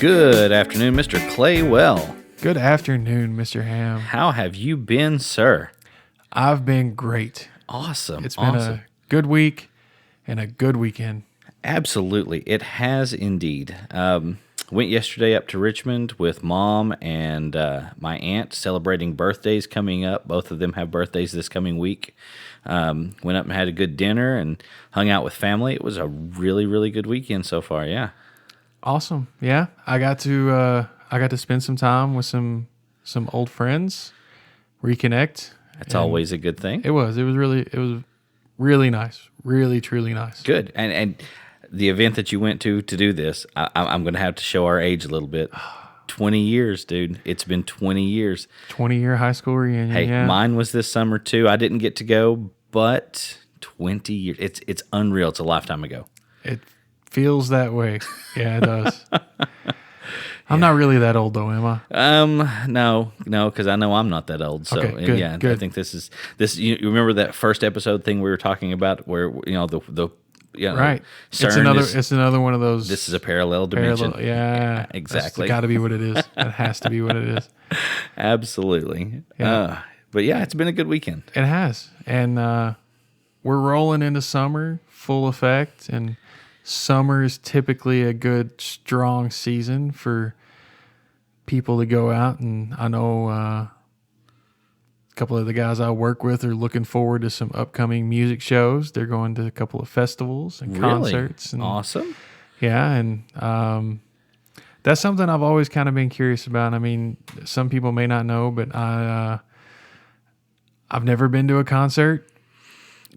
Good afternoon, Mr. Claywell. Good afternoon, Mr. Ham. How have you been, sir? I've been great. Awesome. It's been a good week and a good weekend. Absolutely. It has indeed. Went yesterday up to Richmond with Mom and my aunt celebrating birthdays coming up. Both of them have birthdays this coming week. Went up and had a good dinner and hung out with family. It was a really, really good weekend so far, yeah. Awesome. Yeah, I got to spend some time with some old friends, reconnect. That's always a good thing. It was really nice, really truly nice. Good. And the event that you went to do this, I'm going to have to show our age a little bit. 20 years, dude. It's been 20 years. 20-year high school reunion. Hey, yeah. Mine was this summer too. I didn't get to go, but 20 years. It's unreal. It's a lifetime ago. It feels that way. Yeah, it does. I'm not really that old though, am I? No, because I know I'm not that old. So okay, good, yeah, good. I think this. You remember that first episode thing we were talking about, where the right. CERN It's another one of those. This is a parallel dimension. Yeah, exactly. It's got to be what it is. It has to be what it is. Absolutely. Yeah. But yeah, it's been a good weekend. It has, and we're rolling into summer full effect, and summer is typically a good, strong season for people to go out. And I know a couple of the guys I work with are looking forward to some upcoming music shows. They're going to a couple of festivals and concerts. And, awesome. Yeah, and that's something I've always kind of been curious about. I mean, some people may not know, but I've never been to a concert.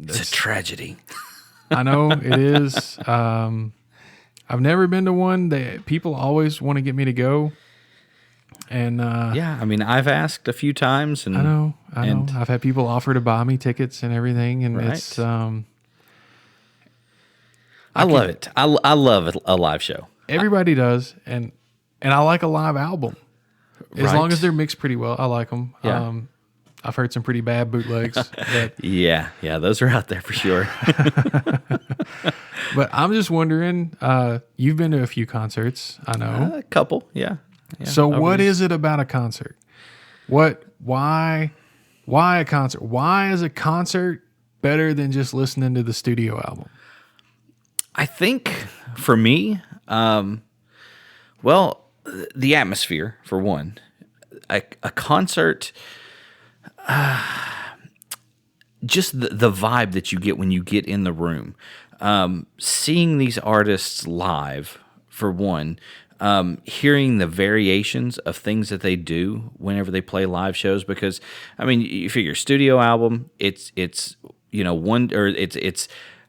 It's a tragedy. I know it is. I've never been to one. People always want to get me to go. And yeah, I mean, I've asked a few times, and I know. I've had people offer to buy me tickets and everything, and right. it's. I love it. I love a live show. Everybody does, and I like a live album as long as they're mixed pretty well. I like them. Yeah. I've heard some pretty bad bootlegs. Yeah, those are out there for sure. But I'm just wondering, you've been to a few concerts, I know. A couple, yeah. So what is it about a concert? Why a concert? Why is a concert better than just listening to the studio album? I think for me, well, the atmosphere for one. A concert, just the vibe that you get when you get in the room. Seeing these artists live, for one, hearing the variations of things that they do whenever they play live shows, because I mean, you figure studio album, it's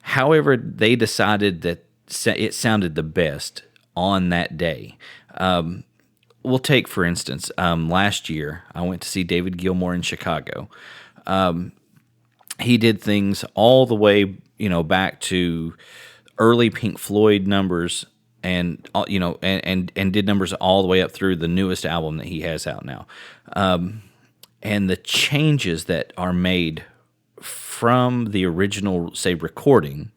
however they decided that it sounded the best on that day. We'll take, for instance, last year I went to see David Gilmour in Chicago. He did things all the way, back to early Pink Floyd numbers, and and did numbers all the way up through the newest album that he has out now. And the changes that are made from the original, say, recording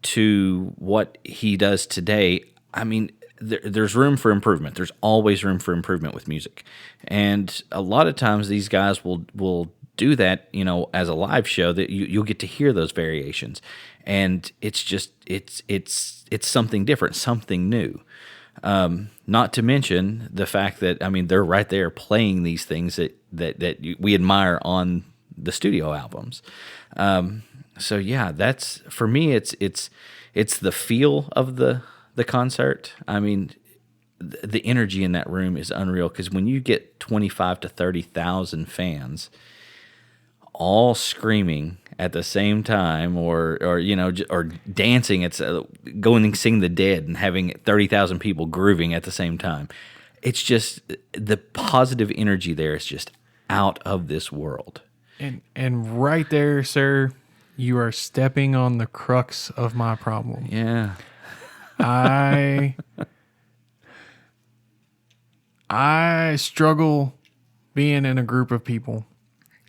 to what he does today, I mean, there's room for improvement. There's always room for improvement with music. And a lot of times these guys will do that, as a live show, that you'll get to hear those variations. And it's just, it's something different, something new. Not to mention the fact that, I mean, they're right there playing these things that we admire on the studio albums. So yeah, that's, for me, it's the feel of the concert. I mean, the energy in that room is unreal, because when you get 25 to 30,000 fans all screaming at the same time, or dancing, it's going and sing the Dead and having 30,000 people grooving at the same time. It's just, the positive energy there is just out of this world. And right there, sir, you are stepping on the crux of my problem. Yeah. I struggle being in a group of people,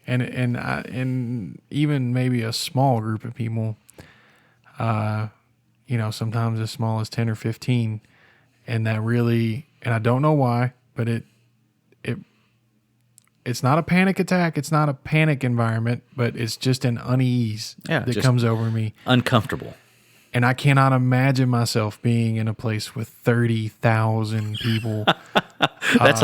and even maybe a small group of people. Sometimes as small as 10 or 15, and that really and I don't know why, but it's not a panic attack. It's not a panic environment, but it's just an unease that just comes over me. uncomfortable. And I cannot imagine myself being in a place with 30,000 people. That's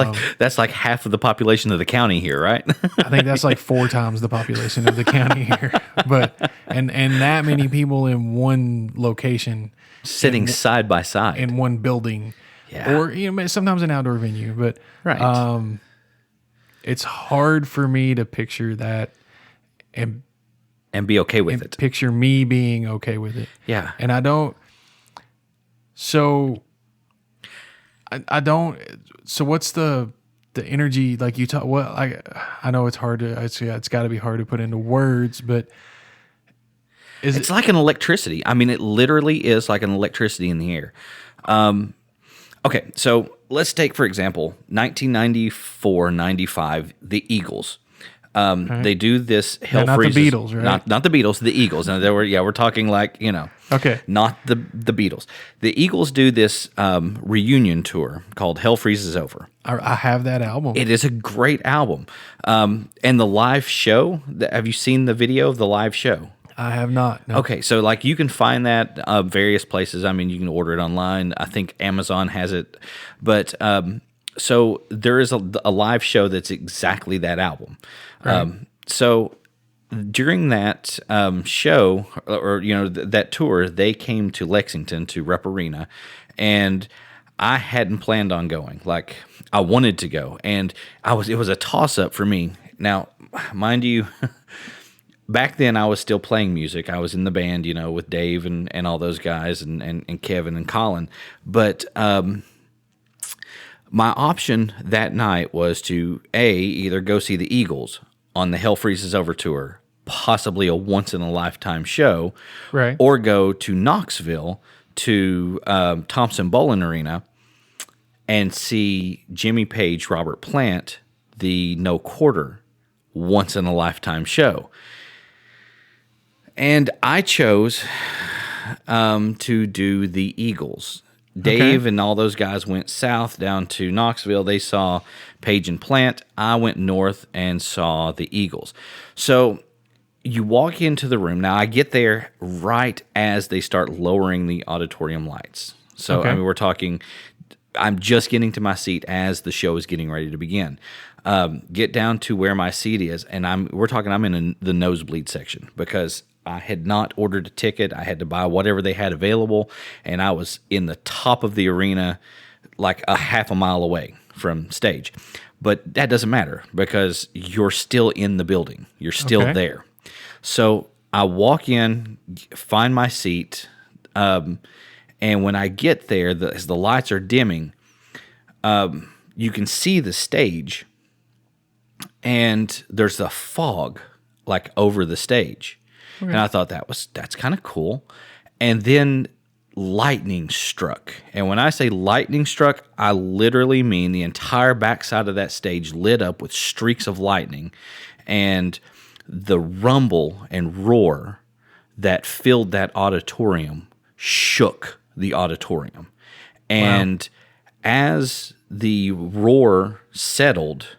like half of the population of the county here, right? I think that's like 4 times the population of the county here. But and that many people in one location, Sitting side by side. in one building, Yeah. or sometimes an outdoor venue. But Right. it's hard for me to picture that and And be okay with it. picture me being okay with it. Yeah. And I don't. So I don't. So what's the energy like you talk? Well, I know it's hard to. It's got to be hard to put into words, but It's like an electricity. I mean, it literally is like an electricity in the air. Okay, so let's take, for example, 1994, 95, the Eagles. They do this Hell not the Freezes. Beatles, right? Not the Beatles, the Eagles. And we're talking like, Okay. not the Beatles. The Eagles do this reunion tour called Hell Freezes Over. I have that album. It is a great album. And the live show, have you seen the video of the live show? I have not. No. Okay, so like you can find that various places. I mean, you can order it online. I think Amazon has it. But so there is a live show that's exactly that album. Right. So during that show, or that tour, they came to Lexington to Rep Arena, and I hadn't planned on going. Like I wanted to go, and it was a toss up for me. Now, mind you. Back then, I was still playing music. I was in the band, with Dave and all those guys and Kevin and Colin. But my option that night was to, either go see the Eagles on the Hell Freezes Over tour, possibly a once-in-a-lifetime show, Right. or go to Knoxville to Thompson Bowling Arena and see Jimmy Page, Robert Plant, the No Quarter once-in-a-lifetime show. And I chose to do the Eagles. Dave and all those guys went south down to Knoxville. They saw Page and Plant. I went north and saw the Eagles. So you walk into the room. Now, I get there right as they start lowering the auditorium lights. So, Okay. I mean, I'm just getting to my seat as the show is getting ready to begin. Get down to where my seat is, and I'm in the nosebleed section because I had not ordered a ticket. I had to buy whatever they had available, and I was in the top of the arena, like a half a mile away from stage. But that doesn't matter because you're still in the building. You're still Okay. there. So I walk in, find my seat, and when I get there, as the lights are dimming, you can see the stage, and there's a fog like over the stage. Okay. And I thought that's kind of cool. And then lightning struck. And when I say lightning struck, I literally mean the entire backside of that stage lit up with streaks of lightning, and the rumble and roar that filled that auditorium shook the auditorium. And as the roar settled,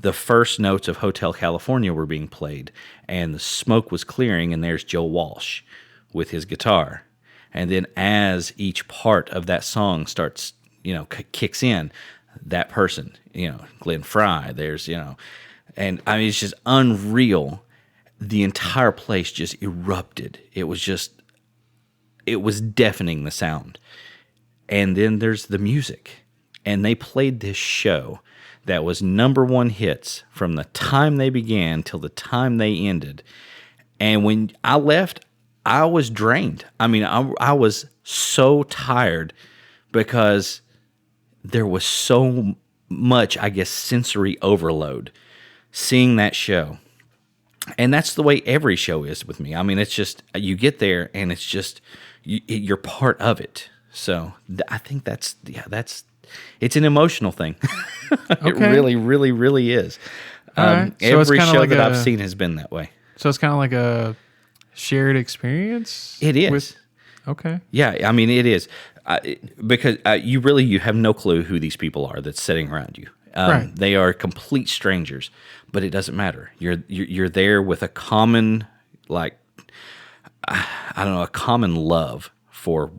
the first notes of Hotel California were being played, and the smoke was clearing, and there's Joe Walsh with his guitar. And then as each part of that song starts, kicks in, that person, Glenn Fry, there's, and I mean, it's just unreal. The entire place just erupted. It was deafening, the sound. And then there's the music. And they played this show that was #1 hits from the time they began till the time they ended. And when I left, I was drained. I mean, I was so tired because there was so much, I guess, sensory overload seeing that show. And that's the way every show is with me. I mean, it's just, you get there and it's just, you're part of it. So I think it's an emotional thing. It really, really, really is. Right. So Every it's show like that I've seen has been that way. So it's kind of like a shared experience? It is. Okay. Yeah, I mean, it is. because you have no clue who these people are that's sitting around you. Right. They are complete strangers, but it doesn't matter. You're there with a common, like, I don't know, a common love for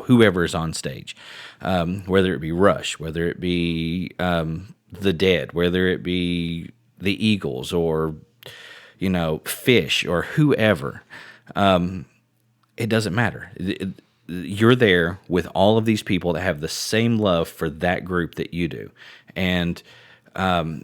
whoever is on stage, whether it be Rush, whether it be the Dead, whether it be the Eagles, or Fish, or whoever. It doesn't matter. You're there with all of these people that have the same love for that group that you do, and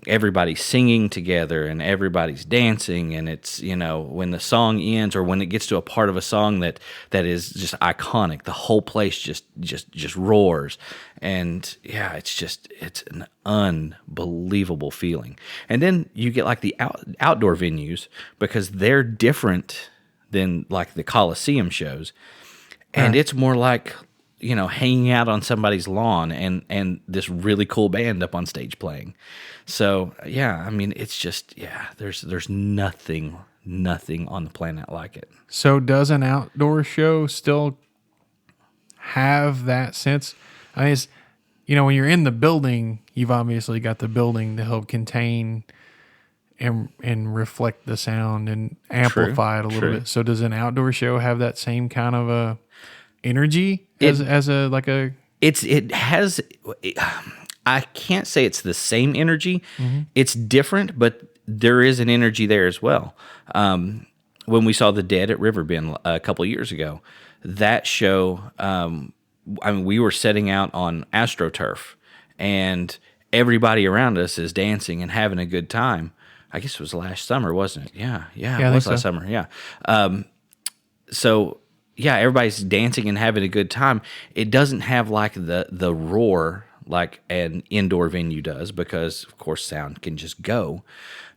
everybody's singing together and everybody's dancing, and it's when the song ends or when it gets to a part of a song that is just iconic, the whole place just roars, and yeah, it's an unbelievable feeling. And then you get like the outdoor venues, because they're different than like the Coliseum shows, and it's more like hanging out on somebody's lawn and this really cool band up on stage playing. So yeah, I mean, it's just, there's nothing on the planet like it. So does an outdoor show still have that sense? I mean, it's, when you're in the building, you've obviously got the building to help contain and reflect the sound and amplify it a little bit. So does an outdoor show have that same kind of a energy as a like a? It has. I can't say it's the same energy. Mm-hmm. It's different, but there is an energy there as well. When we saw the Dead at Riverbend a couple of years ago, that show, we were setting out on AstroTurf, and everybody around us is dancing and having a good time. I guess it was last summer, wasn't it? Yeah, it was last summer. Yeah. So yeah, everybody's dancing and having a good time. It doesn't have like the roar like an indoor venue does, because of course sound can just go.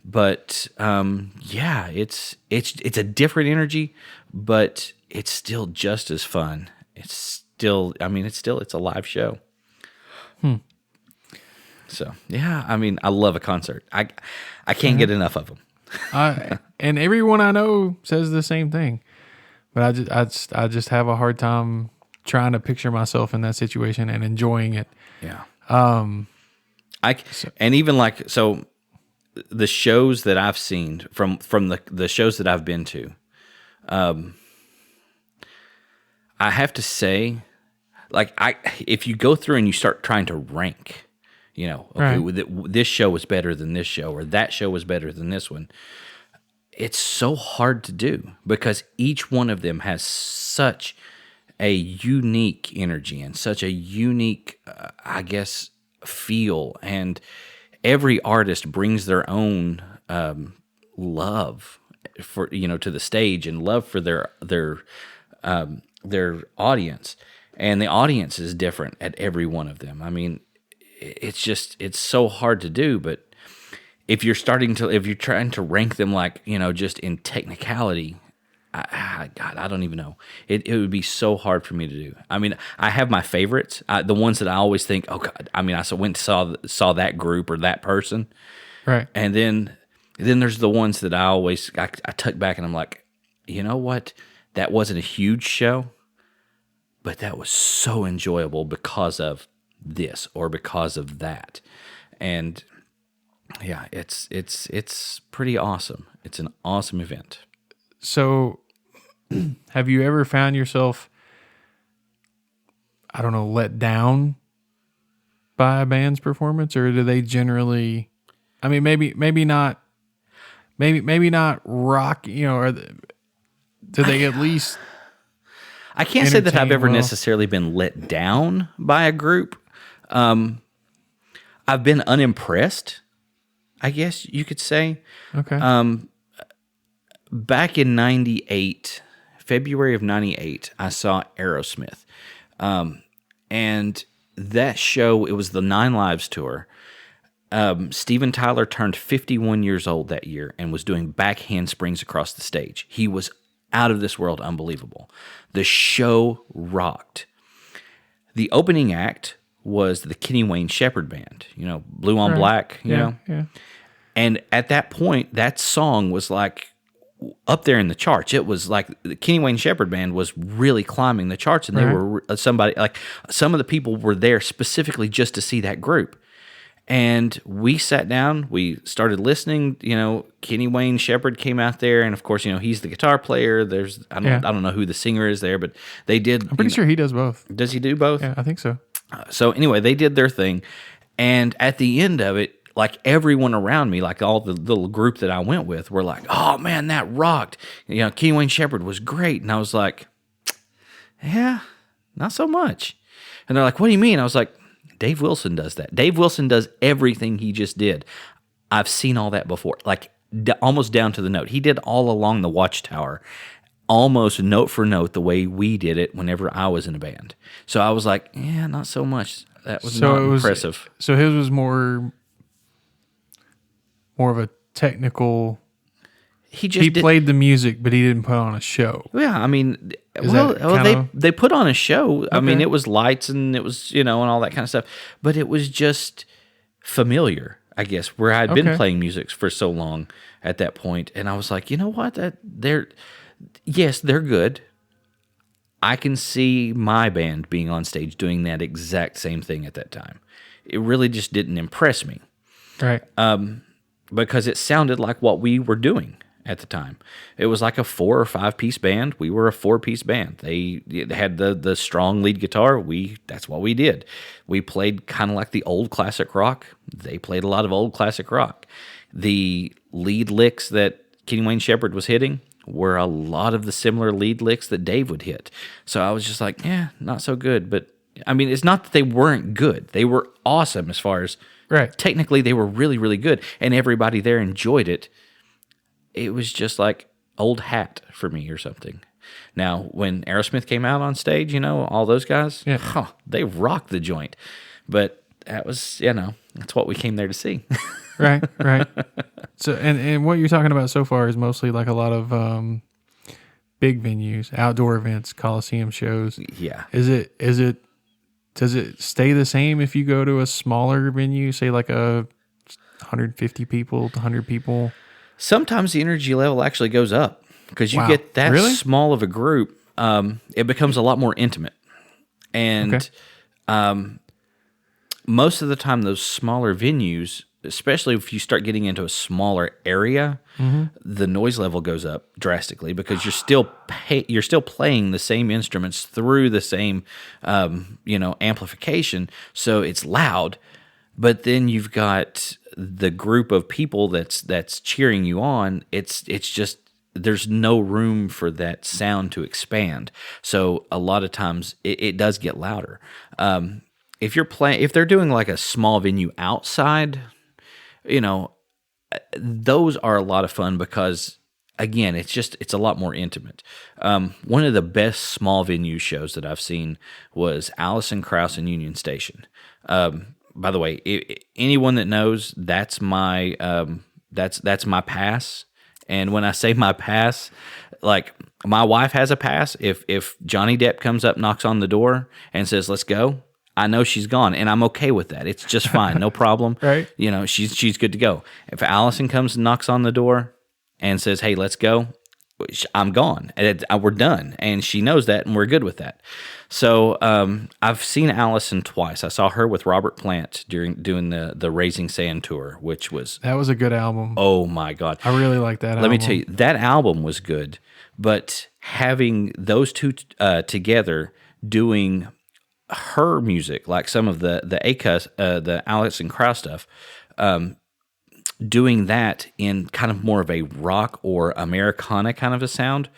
But it's a different energy, but it's still just as fun. It's a live show. So yeah, I love a concert. I can't get enough of them. And everyone I know says the same thing, but I just have a hard time trying to picture myself in that situation and enjoying it. Yeah. And even like, so the shows that I've seen from the shows that I've been to, I have to say, like, if you go through and you start trying to rank, this show was better than this show, or that show was better than this one, it's so hard to do, because each one of them has such a unique energy and such a unique, feel, and every artist brings their own love for to the stage, and love for their audience, and the audience is different at every one of them. I mean, it's so hard to do, but if you're trying to rank them like, just in technicality, God, I don't even know. It would be so hard for me to do. I mean, I have my favorites, the ones that I always think, oh God, I went and saw that group or that person, right? And then there's the ones that I tuck back and I'm like, you know what? That wasn't a huge show, but that was so enjoyable because of this or because of that, and yeah, it's pretty awesome. It's an awesome event. So, have you ever found yourself, I don't know, let down by a band's performance, or do they generally? I mean, maybe not rock. Or do they at least? I can't say that I've ever necessarily been let down by a group. I've been unimpressed, I guess you could say. Okay. Back in February of 98, I saw Aerosmith. And that show, it was the Nine Lives tour. Steven Tyler turned 51 years old that year and was doing back handsprings across the stage. He was out of this world, unbelievable. The show rocked. The opening act was the Kenny Wayne Shepherd Band, Blue on Black, you know? Yeah. And at that point, that song was like up there in the charts. It was like the Kenny Wayne Shepherd Band was really climbing the charts, and they were somebody like some of the people were there specifically just to see that group. And we sat down, we started listening. Kenny Wayne Shepherd came out there, and of course, he's the guitar player. I don't know who the singer is there, but they did. I'm pretty sure he does both. Does he do both? Yeah, I think so. So anyway, they did their thing, and at the end of it, like everyone around me, like all the little group that I went with, were like, "Oh man, that rocked!" Kenny Wayne Shepherd was great, and I was like, "Yeah, not so much." And they're like, "What do you mean?" I was like, "Dave Wilson does that. Dave Wilson does everything he just did. I've seen all that before, like almost down to the note. He did all along the Watchtower, almost note for note the way we did it whenever I was in a band." So I was like, "Yeah, not so much. That was not impressive." So his was more of a technical. He played the music, but he didn't put on a show. Yeah, I mean, they put on a show. Okay. I mean, it was lights and it was and all that kind of stuff, but it was just familiar, I guess, where I'd been playing music for so long at that point, and I was like, you know what, they're good. I can see my band being on stage doing that exact same thing at that time. It really just didn't impress me, right? Because it sounded like what we were doing at the time. It was like a 4 or 5 piece band. We were a 4-piece band. They had the strong lead guitar. That's what we did. We played kind of like the old classic rock. They played a lot of old classic rock. The lead licks that Kenny Wayne Shepherd was hitting were a lot of the similar lead licks that Dave would hit. So I was just like, yeah, not so good. But I mean, it's not that they weren't good. They were awesome as far as technically they were really, really good, and everybody there enjoyed it. It was just like old hat for me or something. Now, when Aerosmith came out on stage, all those guys, they rocked the joint. But that was, that's what we came there to see. Right. So, and what you're talking about so far is mostly like a lot of big venues, outdoor events, Coliseum shows. Yeah. Does it stay the same if you go to a smaller venue, say like a 150 people to 100 people? Sometimes the energy level actually goes up because you get that small of a group. It becomes a lot more intimate. And most of the time, those smaller venues, especially if you start getting into a smaller area, the noise level goes up drastically because you're still playing the same instruments through the same amplification, so it's loud. But then you've got the group of people that's cheering you on. It's just there's no room for that sound to expand. So a lot of times it does get louder. If they're doing like a small venue outside, those are a lot of fun because, again, it's a lot more intimate. One of the best small venue shows that I've seen was Allison Krauss in Union Station. By the way, anyone that knows, that's my pass. And when I say my pass, like my wife has a pass. If Johnny Depp comes up, knocks on the door, and says, "Let's go," I know she's gone, and I'm okay with that. It's just fine, no problem. Right? She's good to go. If Allison comes and knocks on the door and says, "Hey, let's go," I'm gone. We're done, and she knows that, and we're good with that. So I've seen Allison twice. I saw her with Robert Plant doing the Raising Sand tour, that was a good album. Oh my God, I really like that. Let me tell you, that album was good, but having those two together doing her music, like some of the Allison Krauss stuff, doing that in kind of more of a rock or Americana kind of a sound,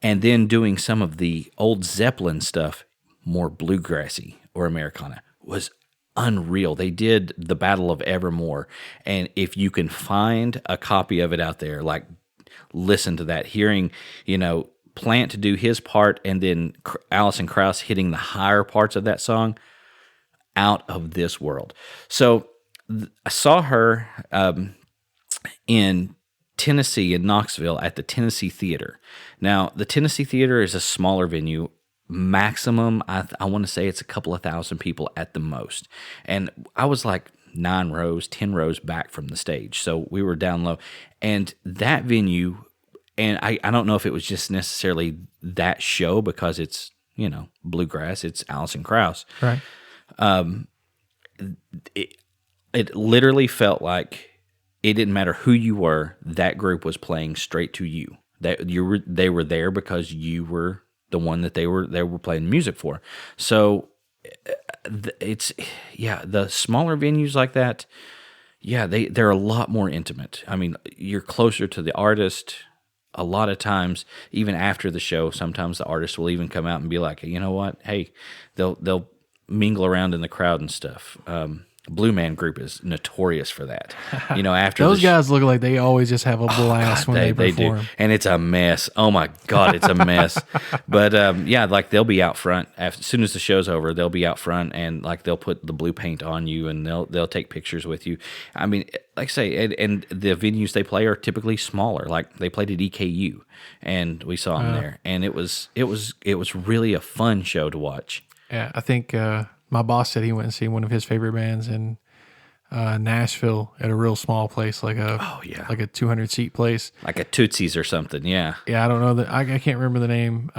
and then doing some of the old Zeppelin stuff, more bluegrassy or Americana, was unreal. They did the Battle of Evermore, and if you can find a copy of it out there, like listen to that, hearing Plant to do his part and then Allison Krauss hitting the higher parts of that song, out of this world. So I saw her in Tennessee, in Knoxville, at the Tennessee Theater. Now, the Tennessee Theater is a smaller venue. Maximum, I want to say it's a couple of thousand people at the most. And I was like 9 rows, 10 rows back from the stage. So we were down low. And that venue, and I don't know if it was just necessarily that show because it's, bluegrass, it's Alison Krauss. Right. It literally felt like it didn't matter who you were, that group was playing straight to you. They were there because you were the one that they were playing music for. So it's the smaller venues like that, they're a lot more intimate. I mean, you're closer to the artist. A lot of times, even after the show, sometimes the artist will even come out and be like, you know what? Hey, they'll mingle around in the crowd and stuff. Blue Man Group is notorious for that. After those guys look like they always just have a blast when they perform. They do, and it's a mess. Oh my God, it's a mess. But like they'll be out front as soon as the show's over. They'll be out front and like they'll put the blue paint on you and they'll take pictures with you. I mean, like I say, and the venues they play are typically smaller. Like they played at EKU, and we saw them there, and it was really a fun show to watch. Yeah, I think. My boss said he went and see one of his favorite bands in Nashville at a real small place, like a 200-seat place, like a Tootsie's or something. Yeah, I don't know that I can't remember the name.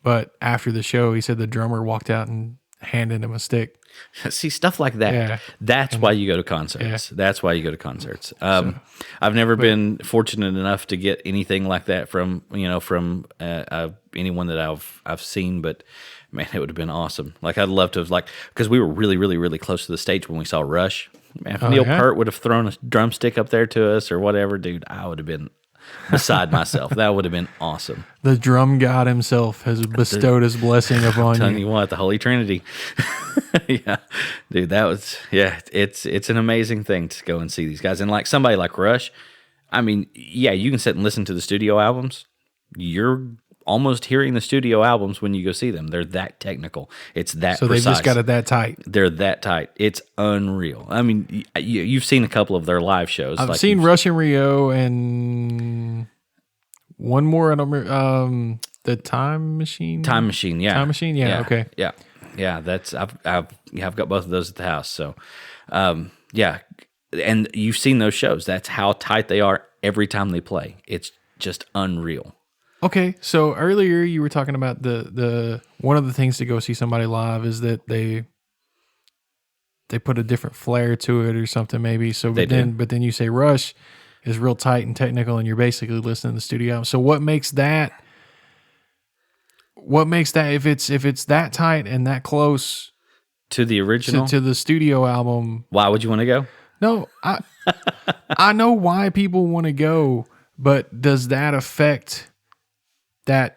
But after the show, he said the drummer walked out and handed him a stick. See, stuff like that. Yeah. That's why you go to concerts. Yeah. That's why you go to concerts. I've never been fortunate enough to get anything like that from anyone that I've seen, but man, it would have been awesome. Like I'd love to have because we were really, really, really close to the stage when we saw Rush. Man, if Neil Peart would have thrown a drumstick up there to us or whatever, dude, I would have been beside myself. That would have been awesome. The drum god himself has bestowed his blessing upon you. Telling you what, the Holy Trinity. Yeah, dude, it's an amazing thing to go and see these guys. And like somebody like Rush, I mean, you can sit and listen to the studio albums. You're almost hearing the studio albums when you go see them. They're that technical. It's that so precise. They've just got it that tight. They're that tight. It's unreal. I mean, you've seen a couple of their live shows. I've seen Rush in Rio and one more. I don't remember. The Time Machine. Time Machine. Yeah. Time Machine. Yeah. Okay. Yeah. That's I've got both of those at the house. So, and you've seen those shows. That's how tight they are every time they play. It's just unreal. Okay, so earlier you were talking about the one of the things to go see somebody live is that they put a different flair to it or something maybe. So but then you say Rush is real tight and technical, and you're basically listening to the studio album. So what makes that if it's that tight and that close to the original to the studio album? Why would you want to go? No, I know why people want to go, but does that affect that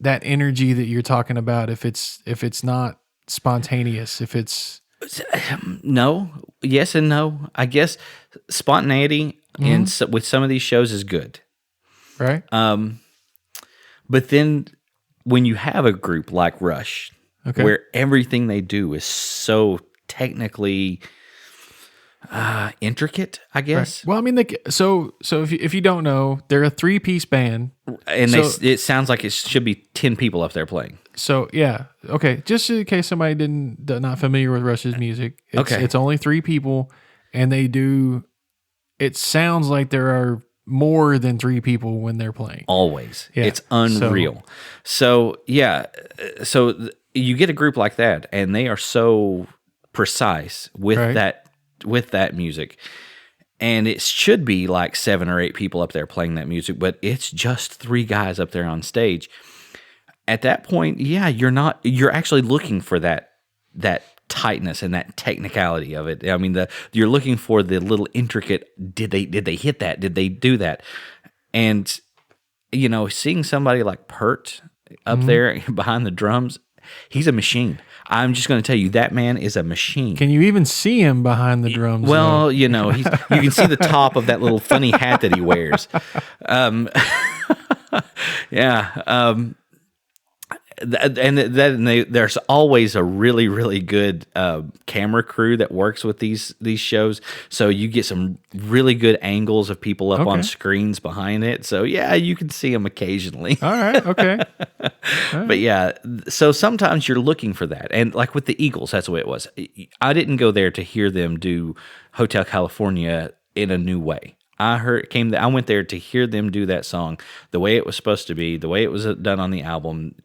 energy that you're talking about if it's not spontaneous, if it's no, yes and no. I guess spontaneity with some of these shows is good, right? But then when you have a group like Rush, where everything they do is so technically intricate, I guess. Right. Well, I mean, so if you don't know, they're a 3-piece band, and it sounds like it should be 10 people up there playing. So yeah, okay. Just in case somebody not familiar with Rush's music, it's only 3 people, and they do. It sounds like there are more than 3 people when they're playing. Always, it's unreal. So you get a group like that, and they are so precise with that. With that music, and it should be like 7 or 8 people up there playing that music, but it's just 3 guys up there on stage. At that point, you're actually looking for that tightness and that technicality of it. I mean, you're looking for the little intricate. Did they hit that? Did they do that? And seeing somebody like Peart up there behind the drums, he's a machine. I'm just going to tell you, that man is a machine. Can you even see him behind the drums? Well, you can see the top of that little funny hat that he wears. There's always a really, really good camera crew that works with these shows, so you get some really good angles of people up on screens behind it. So you can see them occasionally. All right, okay. All right. But so sometimes you're looking for that, and like with the Eagles, that's the way it was. I didn't go there to hear them do Hotel California in a new way. I went there to hear them do that song the way it was supposed to be, the way it was done on the album,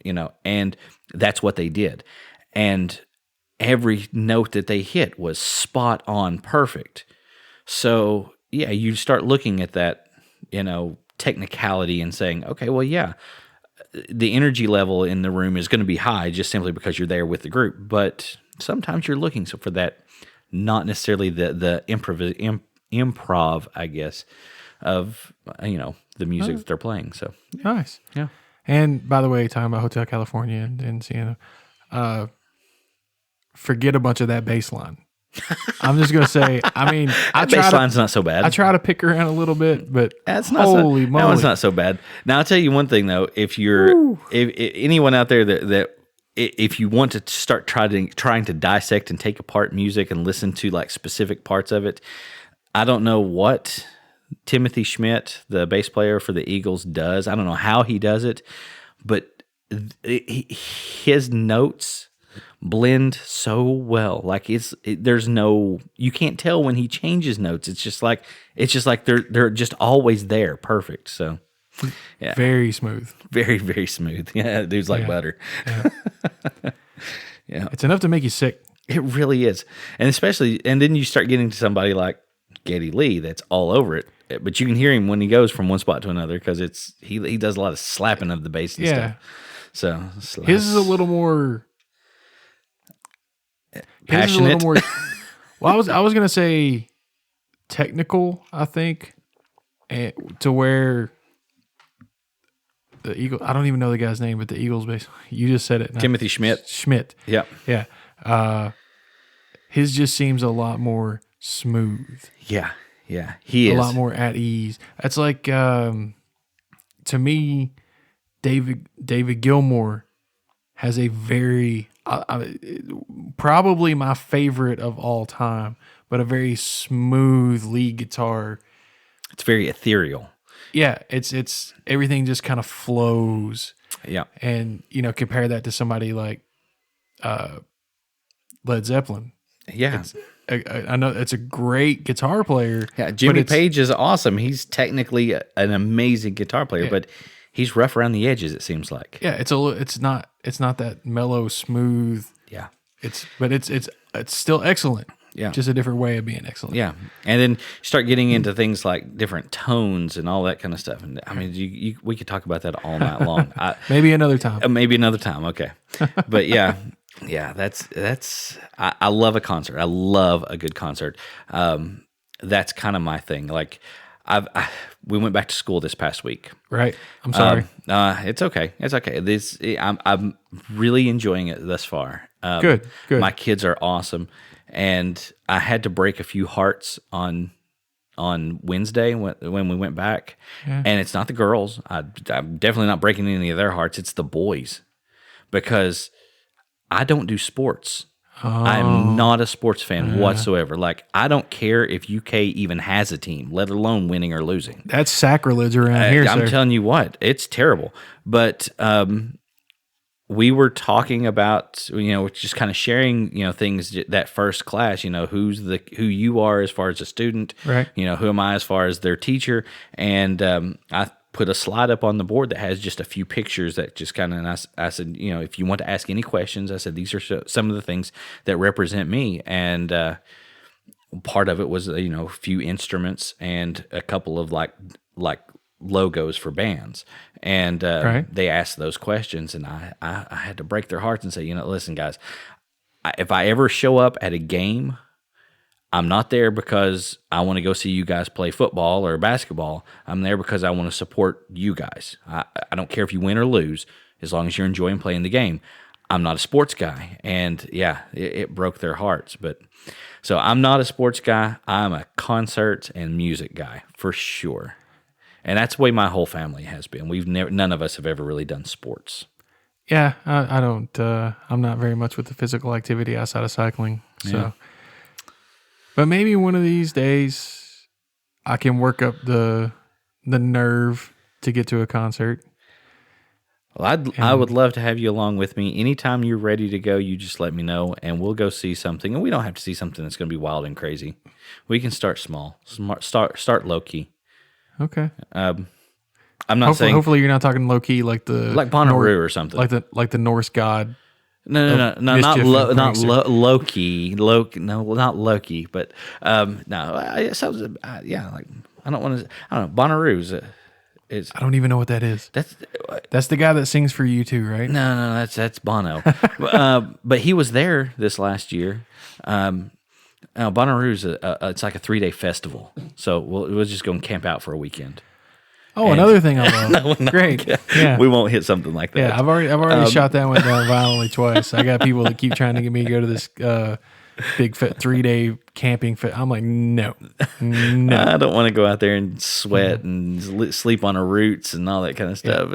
and that's what they did. And every note that they hit was spot on perfect. So, yeah, you start looking at that, technicality and saying, okay, well, yeah, the energy level in the room is going to be high just simply because you're there with the group. But sometimes you're looking for that, not necessarily the improv, I guess, of, the music that they're playing. So, Nice. yeah. And by the way, talking about Hotel California and Sienna, forget a bunch of that bass line. I'm just gonna say. I mean, Bass line's not so bad. I try to pick around a little bit, but That's not holy that moly, one's not so bad. Now I'll tell you one thing though: if anyone out there that if you want to start trying to dissect and take apart music and listen to like specific parts of it, I don't know what Timothy Schmidt, the bass player for the Eagles, does. I don't know how he does it, but his notes blend so well. Like there's no, you can't tell when he changes notes. It's just like they're just always there, perfect. So yeah, very smooth, very very smooth. Yeah, dude's like butter. Yeah. Yeah, it's enough to make you sick. It really is, and then you start getting to somebody like Geddy Lee that's all over it. But you can hear him when he goes from one spot to another because he does a lot of slapping of the bass and stuff. So his is a little more passionate. Well, I was gonna say technical. I think, to where the Eagle. I don't even know the guy's name, but the Eagles bass. You just said it. Timothy Schmidt. Schmidt. Yeah. Yeah. His just seems a lot more smooth. Yeah. Yeah. He is a lot more at ease. It's like to me, David Gilmour has a very probably my favorite of all time, but a very smooth lead guitar. It's very ethereal. Yeah, it's everything just kind of flows. Yeah, and compare that to somebody like Led Zeppelin. Yeah, I know it's a great guitar player. Yeah, Jimmy Page is awesome. He's technically an amazing guitar player, but he's rough around the edges. It seems like. Yeah, it's not that mellow, smooth. Yeah, it's still excellent. Yeah, just a different way of being excellent. Yeah, and then you start getting into things like different tones and all that kind of stuff. And I mean, we could talk about that all night long. Maybe another time. Maybe another time. Okay, but yeah. Yeah, that's. I love a concert. I love a good concert. That's kind of my thing. Like, we went back to school this past week. Right. I'm sorry. It's okay. It's okay. I'm really enjoying it thus far. Good. My kids are awesome, and I had to break a few hearts on Wednesday when we went back. Yeah. And it's not the girls. I'm definitely not breaking any of their hearts. It's the boys, because I don't do sports. Oh. I'm not a sports fan whatsoever. Like, I don't care if UK even has a team, let alone winning or losing. That's sacrilege around here, I'm telling you what, it's terrible. But we were talking about, just kind of sharing, things that first class, who you are as far as a student, right? Who am I as far as their teacher, and I put a slide up on the board that has just a few pictures that just kind of, and I said, if you want to ask any questions, I said, these are some of the things that represent me. And part of it was, a few instruments and a couple of like logos for bands. And they asked those questions, and I had to break their hearts and say, listen, guys, if I ever show up at a game, I'm not there because I want to go see you guys play football or basketball. I'm there because I want to support you guys. I don't care if you win or lose, as long as you're enjoying playing the game. I'm not a sports guy. And yeah, it broke their hearts. But so I'm not a sports guy. I'm a concert and music guy for sure. And that's the way my whole family has been. None of us have ever really done sports. Yeah, I don't. I'm not very much with the physical activity outside of cycling. So. Yeah. But maybe one of these days I can work up the nerve to get to a concert. Well, I would love to have you along with me. Anytime you're ready to go, you just let me know, and we'll go see something. And we don't have to see something that's going to be wild and crazy. We can start small, start low key. Okay. I'm not saying Hopefully you're not talking low key like the like Bonnaroo or something. like the Norse god. No, not mischief and prankster. Loki. No, well, not Loki, but no. Yeah, like I don't want to. I don't know. Bonnaroo's is I don't even know what that is. That's the guy that sings for you too, right? no, that's Bono. But he was there this last year. Bonnaroo's it's like a 3-day festival, so we'll just go and camp out for a weekend. Oh, another thing I love. Great. Yeah. We won't hit something like that. Yeah, I've already shot that one down violently twice. I got people that keep trying to get me to go to this big 3-day camping. I'm like, no. I don't want to go out there and sweat and sleep on the roots and all that kind of stuff.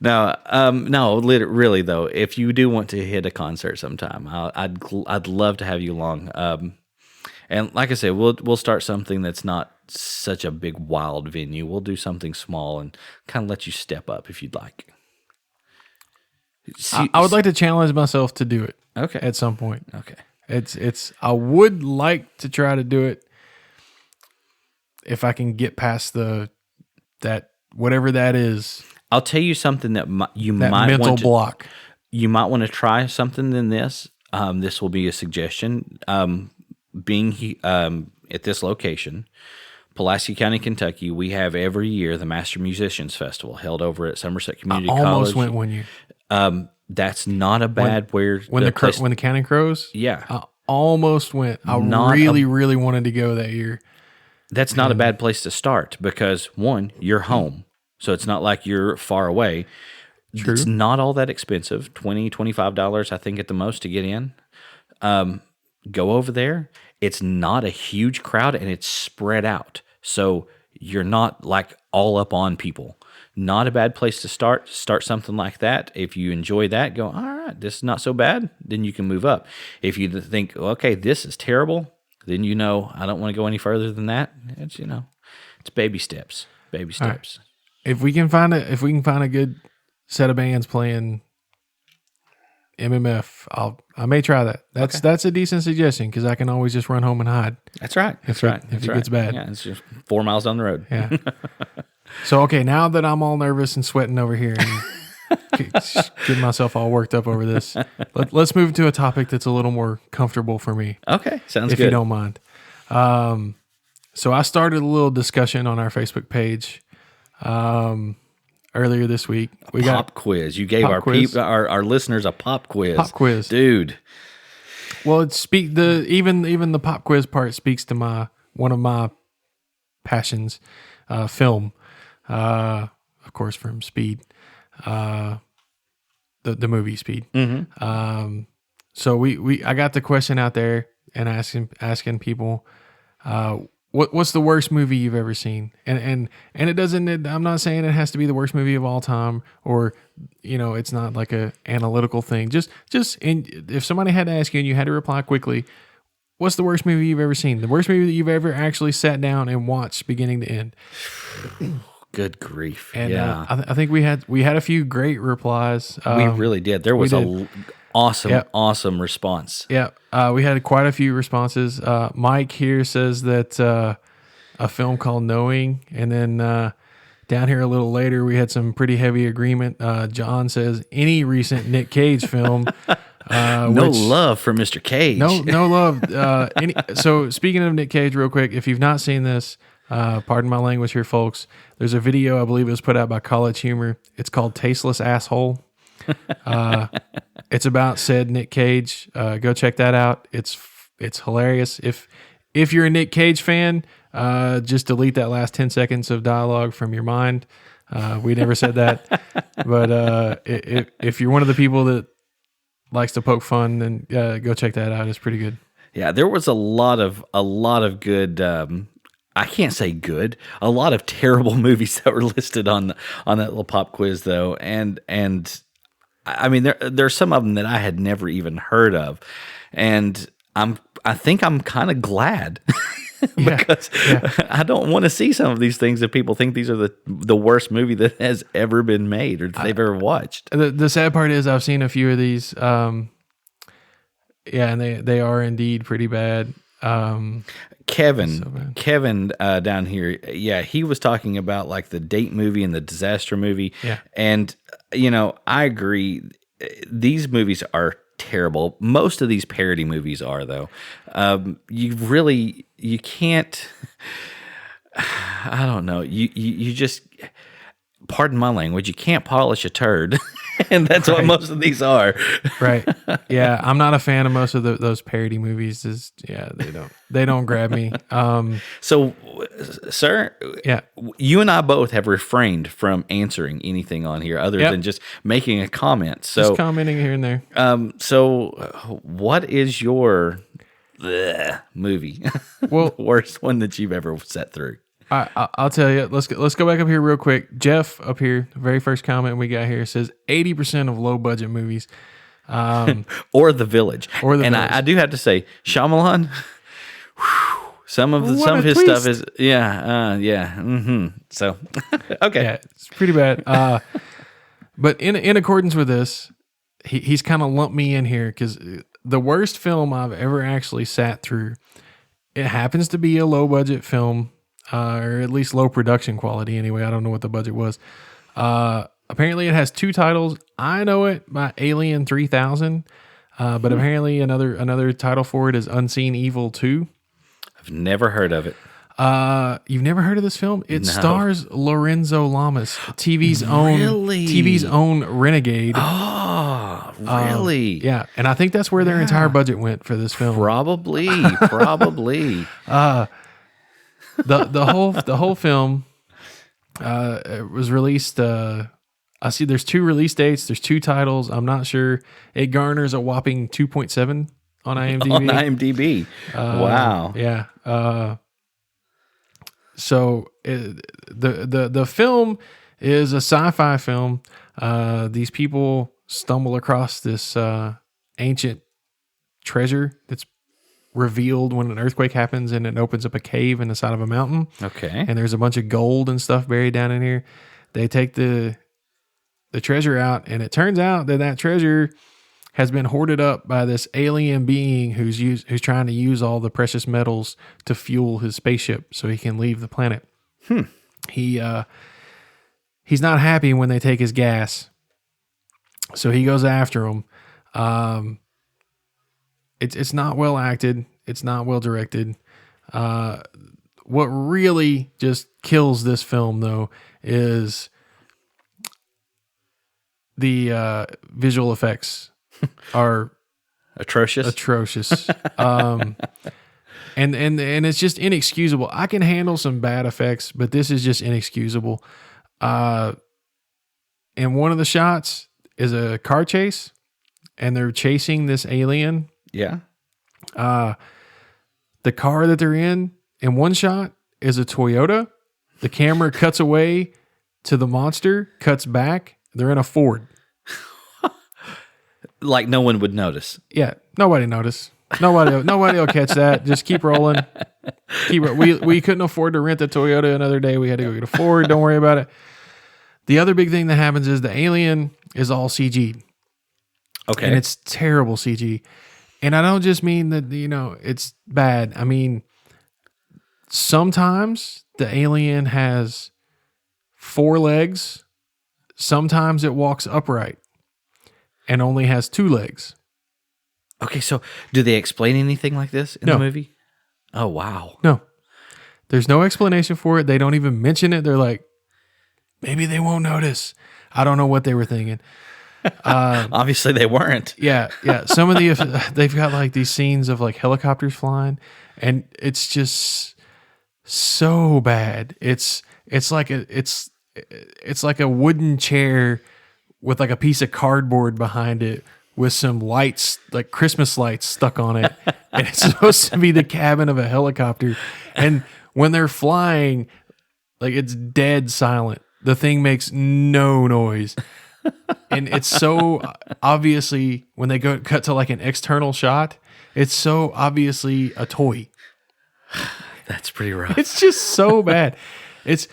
Yeah. No, really though, if you do want to hit a concert sometime, I'd love to have you along. And like I said, we'll start something that's not such a big wild venue. We'll do something small and kind of let you step up if you'd like. I would like to challenge myself to do it. Okay. At some point. Okay. It's I would like to try to do it if I can get past that whatever that is. I'll tell you something that you that might mental want to, block. You might want to try something than this. This will be a suggestion. Being at this location, Pulaski County, Kentucky, we have every year the Master Musicians Festival held over at Somerset Community College. Almost went one year. That's not a bad when the Counting Crows. Yeah, I almost went. I really wanted to go that year. That's not a bad place to start because one, you're home, so it's not like you're far away. True. It's not all that expensive, $25, I think at the most to get in. Go over there. It's not a huge crowd and it's spread out. So you're not like all up on people. Not a bad place to start. Start something like that. If you enjoy that, go, all right, this is not so bad. Then you can move up. If you think, okay, this is terrible, then I don't want to go any further than that. It's, it's baby steps. Baby steps. Right. If we can find a good set of bands playing MMF, I may try that. That's a decent suggestion because I can always just run home and hide. That's right. If it gets bad. Yeah, it's just 4 miles down the road. Yeah. So okay, now that I'm all nervous and sweating over here and getting myself all worked up over this, let's move to a topic that's a little more comfortable for me. Okay, sounds good. If you don't mind. So I started a little discussion on our Facebook page. Earlier this week, we got pop quiz. You gave our listeners a pop quiz. Pop quiz, dude. Well, even the pop quiz part speaks to one of my passions, film. Of course, from Speed, the movie Speed. Mm-hmm. So I got the question out there and asking people, what's the worst movie you've ever seen? And it doesn't. I'm not saying it has to be the worst movie of all time, or it's not like a analytical thing. Just if somebody had to ask you and you had to reply quickly, what's the worst movie you've ever seen? The worst movie that you've ever actually sat down and watched beginning to end. Good grief! And yeah, I think we had a few great replies. We really did. There was awesome response. Yeah, we had quite a few responses. Mike here says that a film called Knowing, and then down here a little later we had some pretty heavy agreement. John says any recent Nick Cage film. No love for Mr. Cage. No love. So speaking of Nick Cage, real quick, if you've not seen this, pardon my language here, folks. There's a video, I believe it was put out by College Humor. It's called Tasteless Asshole. It's about said Nick Cage. Go check that out. It's hilarious. If you're a Nick Cage fan, just delete that last 10 seconds of dialogue from your mind. We never said that. But if you're one of the people that likes to poke fun, then go check that out. It's pretty good. Yeah, there was a lot of good. I can't say good. A lot of terrible movies that were listed on that little pop quiz, though, and I mean there's some of them that I had never even heard of, and I think I'm kind of glad because I don't want to see some of these things that people think these are the worst movie that has ever been made or that they've ever watched. The sad part is I've seen a few of these. And they are indeed pretty bad. Kevin, so bad. Kevin down here, yeah, he was talking about like the date movie and the disaster movie. Yeah. And, I agree. These movies are terrible. Most of these parody movies are, though. You can't, I don't know. You just, pardon my language, you can't polish a turd. And that's what most of these are. Right. Yeah, I'm not a fan of most of those parody movies. They don't grab me. So, sir, Yeah. you and I both have refrained from answering anything on here other Yep. than just making a comment. So, Just commenting here and there. What is your movie? Well, The worst one that you've ever sat through? I'll tell you. Let's go back up here real quick. Jeff up here, the very first comment we got here says 80% of low budget movies, Or The Village. Or The and Village. I do have to say, Shyamalan. Some of What a his twist. stuff is So okay. Yeah, it's pretty bad. But in accordance with this, he's kind of lumped me in here because the worst film I've ever actually sat through, it happens to be a low budget film, or at least low production quality anyway. I don't know what the budget was. Apparently it has 2 titles. I know it by Alien 3000, but apparently another title for it is Unseen Evil 2. I've never heard of it. You've never heard of this film? It No. stars Lorenzo Lamas, TV's own renegade. Oh, really? Yeah, and I think that's where their entire budget went for this film. Probably. The whole film it was released. I see there's 2 release dates. There's 2 titles. I'm not sure. It garners a whopping 2.7 on IMDb. On IMDb. Wow. Yeah. So the film is a sci-fi film. These people stumble across this ancient treasure that's revealed when an earthquake happens, and it opens up a cave in the side of a mountain. Okay. And there's a bunch of gold and stuff buried down in here. They take the treasure out, and it turns out that treasure has been hoarded up by this alien being who's trying to use all the precious metals to fuel his spaceship so he can leave the planet. He's not happy when they take his gas, so he goes after him. It's not well acted. It's not well directed. What really just kills this film, though, is the visual effects are Atrocious. and it's just inexcusable. I can handle some bad effects, but this is just inexcusable. And one of the shots is a car chase, and they're chasing this alien. Yeah. The car that they're in one shot is a Toyota. The camera cuts away to the monster, cuts back. They're in a Ford. Like no one would notice. Yeah, nobody noticed. Nobody will catch that. Just keep rolling. We couldn't afford to rent a Toyota another day. We had to go get a Ford. Don't worry about it. The other big thing that happens is the alien is all CG'd. Okay. And it's terrible CG. And I don't just mean that, it's bad. I mean, sometimes the alien has 4 legs. Sometimes it walks upright and only has 2 legs. Okay, so do they explain anything like this in the movie? Oh, wow. No. There's no explanation for it. They don't even mention it. They're like, maybe they won't notice. I don't know what they were thinking. Obviously they weren't. Yeah. Some of they've got like these scenes of like helicopters flying, and it's just so bad. It's like a wooden chair with like a piece of cardboard behind it with some lights, like Christmas lights stuck on it. And it's supposed to be the cabin of a helicopter. And when they're flying, like it's dead silent. The thing makes no noise. And it's so obviously, when they cut to like an external shot, it's so obviously a toy. That's pretty rough. It's just so bad. This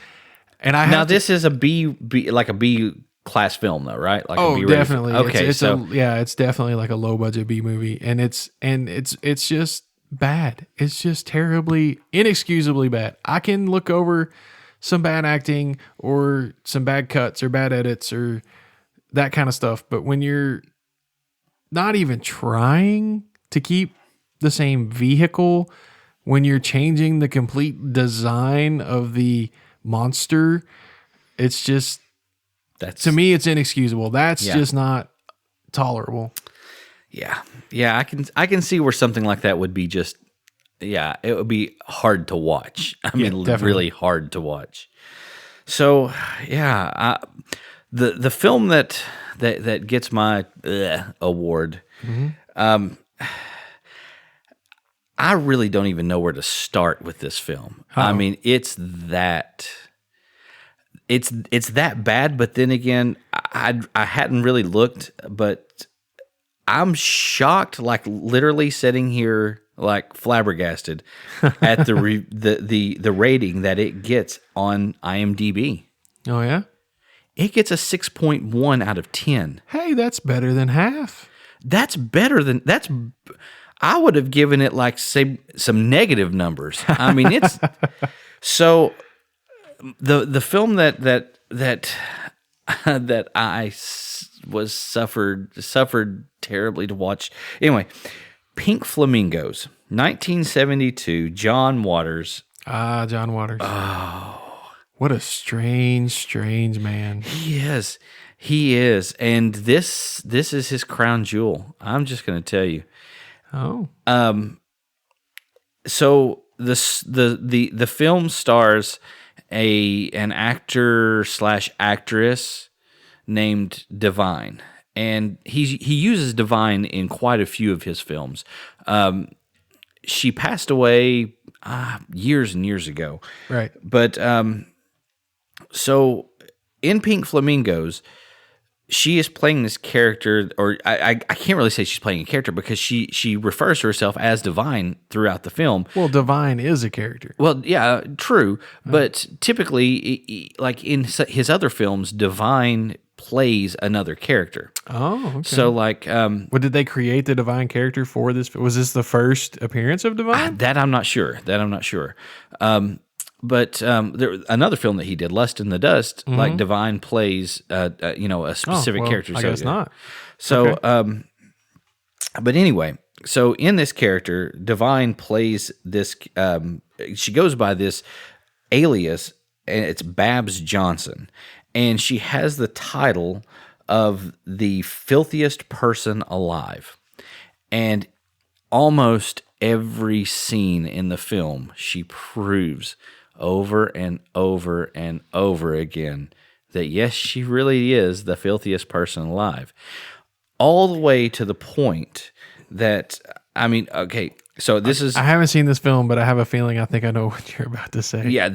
is a B like a B class film though, right? Like a B definitely. Okay, it's definitely like a low budget B movie, and it's just bad. It's just terribly, inexcusably bad. I can look over some bad acting or some bad cuts or bad edits or that kind of stuff. But when you're not even trying to keep the same vehicle, when you're changing the complete design of the monster, it's just, to me, it's inexcusable. That's just not tolerable. Yeah. Yeah, I can see where something like that would be just, it would be hard to watch. I mean, definitely. really hard to watch. So, the film that gets my award, I really don't even know where to start with this film. I mean, it's that bad, but then again, I hadn't really looked, but I'm shocked, like literally sitting here like flabbergasted at the rating that it gets on IMDb. Oh, yeah? It gets a 6.1 out of 10. Hey, that's better than half. That's better than that's. I would have given it like say some negative numbers. I mean, it's so the film that I was suffered terribly to watch. Anyway, Pink Flamingos, 1972, John Waters. Ah, John Waters. Oh. What a strange man. He is. And this is his crown jewel. I'm just going to tell you. Oh. So the film stars an actor / actress named Divine, and he uses Divine in quite a few of his films. She passed away years and years ago, Right? But so in Pink Flamingos, she is playing this character, or I can't really say she's playing a character because she refers to herself as Divine throughout the film. Well, Divine is a character. Well, yeah, true. But typically, like in his other films, Divine plays another character. Oh, okay. So like... What, did they create the Divine character for this? Was this the first appearance of Divine? That I'm not sure. But there another film that he did, Lust in the Dust, like Divine plays, a specific character. I guess not. So, Okay. But anyway, so in this character, Divine plays this. She goes by this alias, and it's Babs Johnson, and she has the title of the filthiest person alive, and almost every scene in the film, she proves over and over and over again that yes, she really is the filthiest person alive. All the way to the point that, I mean, okay, so this is... I haven't seen this film, but I have a feeling I think I know what you're about to say. Yeah,